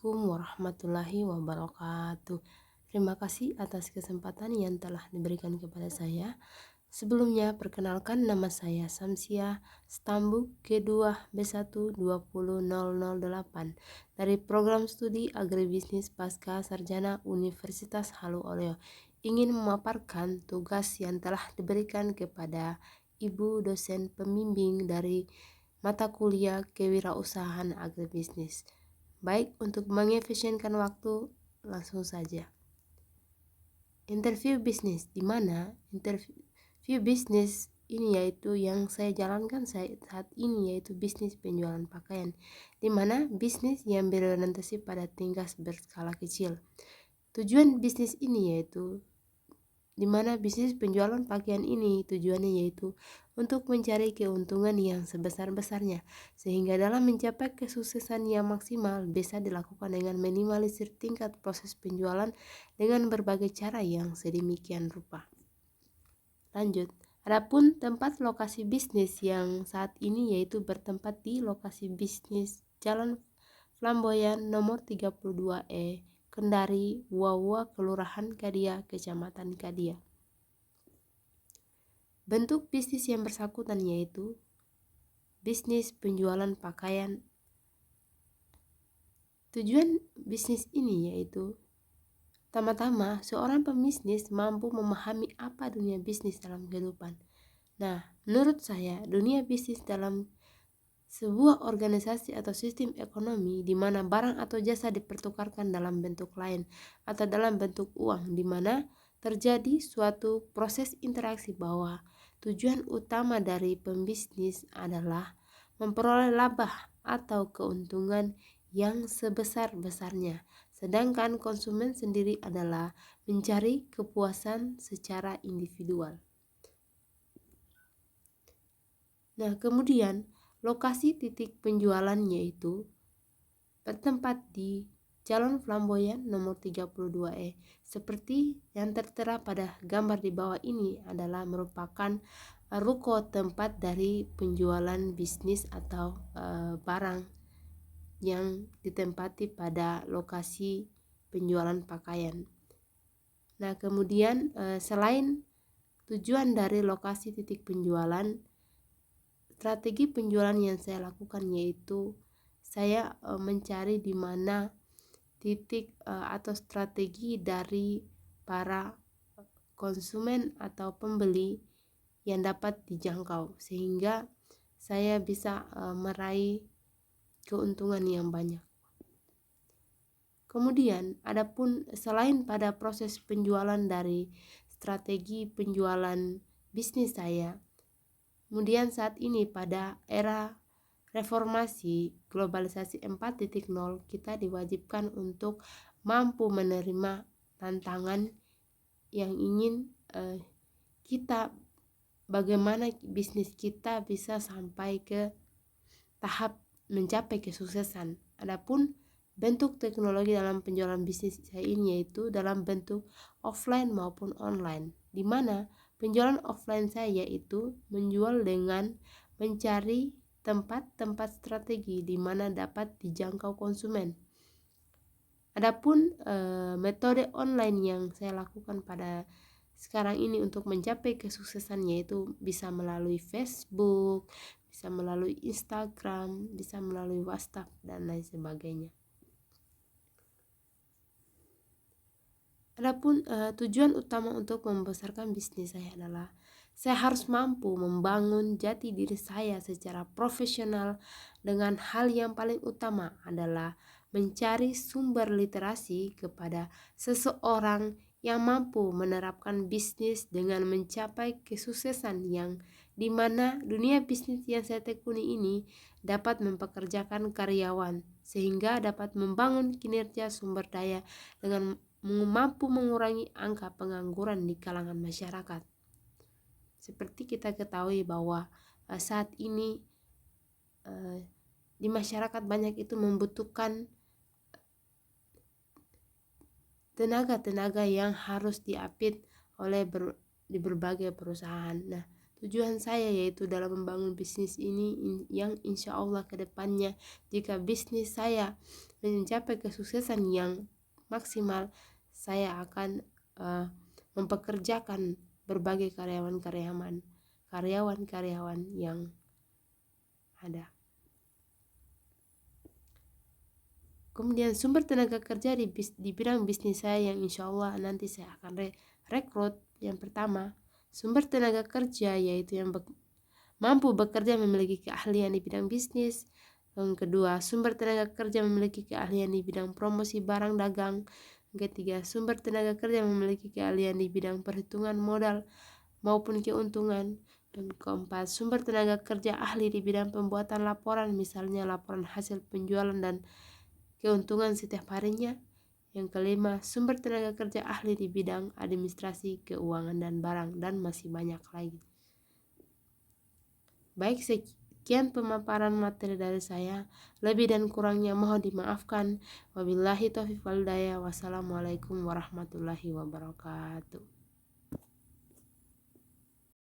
Assalamualaikum warahmatullahi wabarakatuh. Terima kasih atas kesempatan yang telah diberikan kepada saya. Sebelumnya, perkenalkan nama saya Samsia Stambuk G2 B1 20008 dari Program Studi Agribisnis Pasca Sarjana Universitas Halu Oleo. Ingin memaparkan tugas yang telah diberikan kepada Ibu dosen pembimbing dari mata kuliah Kewirausahaan Agribisnis. Baik, untuk mengefisienkan waktu, langsung saja. Interview bisnis, di mana interview bisnis ini yaitu yang saya jalankan saat ini yaitu bisnis penjualan pakaian, di mana bisnis yang berorientasi pada tingkat berskala kecil. Tujuan bisnis ini yaitu di mana bisnis penjualan pakaian ini tujuannya yaitu untuk mencari keuntungan yang sebesar-besarnya, sehingga dalam mencapai kesuksesan yang maksimal bisa dilakukan dengan minimalisir tingkat proses penjualan dengan berbagai cara yang sedemikian rupa. Lanjut, adapun tempat lokasi bisnis yang saat ini yaitu bertempat di lokasi bisnis Jalan Flamboyan nomor 32E, Kendari, Wawa, Kelurahan Kadia, Kecamatan Kadia. Bentuk bisnis yang bersangkutan yaitu bisnis penjualan pakaian. Tujuan bisnis ini yaitu pertama-tama seorang pembisnis mampu memahami apa dunia bisnis dalam kehidupan. Nah, menurut saya dunia bisnis dalam sebuah organisasi atau sistem ekonomi di mana barang atau jasa dipertukarkan dalam bentuk lain atau dalam bentuk uang, di mana terjadi suatu proses interaksi bahwa tujuan utama dari pembisnis adalah memperoleh laba atau keuntungan yang sebesar-besarnya, sedangkan konsumen sendiri adalah mencari kepuasan secara individual. Nah, kemudian lokasi titik penjualan yaitu bertempat di Jalan Flamboyan nomor 32E. Seperti yang tertera pada gambar di bawah ini adalah merupakan ruko tempat dari penjualan bisnis atau barang yang ditempati pada lokasi penjualan pakaian. Nah, kemudian selain tujuan dari lokasi titik penjualan, strategi penjualan yang saya lakukan yaitu saya mencari di mana titik atau strategi dari para konsumen atau pembeli yang dapat dijangkau, sehingga saya bisa meraih keuntungan yang banyak. Kemudian, adapun selain pada proses penjualan dari strategi penjualan bisnis saya, kemudian saat ini pada era reformasi globalisasi 4.0 kita diwajibkan untuk mampu menerima tantangan yang ingin kita bagaimana bisnis kita bisa sampai ke tahap mencapai kesuksesan. Adapun bentuk teknologi dalam penjualan bisnis saya ini yaitu dalam bentuk offline maupun online, di mana penjualan offline saya yaitu menjual dengan mencari tempat-tempat strategi di mana dapat dijangkau konsumen. Adapun metode online yang saya lakukan pada sekarang ini untuk mencapai kesuksesan yaitu bisa melalui Facebook, bisa melalui Instagram, bisa melalui WhatsApp dan lain sebagainya. Adapun tujuan utama untuk membesarkan bisnis saya adalah saya harus mampu membangun jati diri saya secara profesional dengan hal yang paling utama adalah mencari sumber literasi kepada seseorang yang mampu menerapkan bisnis dengan mencapai kesuksesan yang dimana dunia bisnis yang saya tekuni ini dapat mempekerjakan karyawan sehingga dapat membangun kinerja sumber daya dengan mampu mengurangi angka pengangguran di kalangan masyarakat. Seperti kita ketahui bahwa saat ini di masyarakat banyak itu membutuhkan tenaga-tenaga yang harus diapit oleh di berbagai perusahaan. Nah, tujuan saya, yaitu dalam membangun bisnis ini yang insya Allah kedepannya jika bisnis saya mencapai kesuksesan yang maksimal, saya akan mempekerjakan berbagai karyawan-karyawan yang ada. Kemudian sumber tenaga kerja di bidang bisnis saya yang insya Allah nanti saya akan rekrut. Yang pertama, sumber tenaga kerja yaitu yang mampu bekerja memiliki keahlian di bidang bisnis. Yang kedua, sumber tenaga kerja memiliki keahlian di bidang promosi barang dagang. Yang ketiga, sumber tenaga kerja memiliki keahlian di bidang perhitungan modal maupun keuntungan. Yang keempat, sumber tenaga kerja ahli di bidang pembuatan laporan, misalnya laporan hasil penjualan dan keuntungan setiap harinya. Yang kelima, sumber tenaga kerja ahli di bidang administrasi, keuangan, dan barang, dan masih banyak lagi. Baik, sekian pemaparan materi dari saya. Lebih dan kurangnya mohon dimaafkan. Wabillahi taufiq wal hidayah. Wassalamualaikum warahmatullahi wabarakatuh.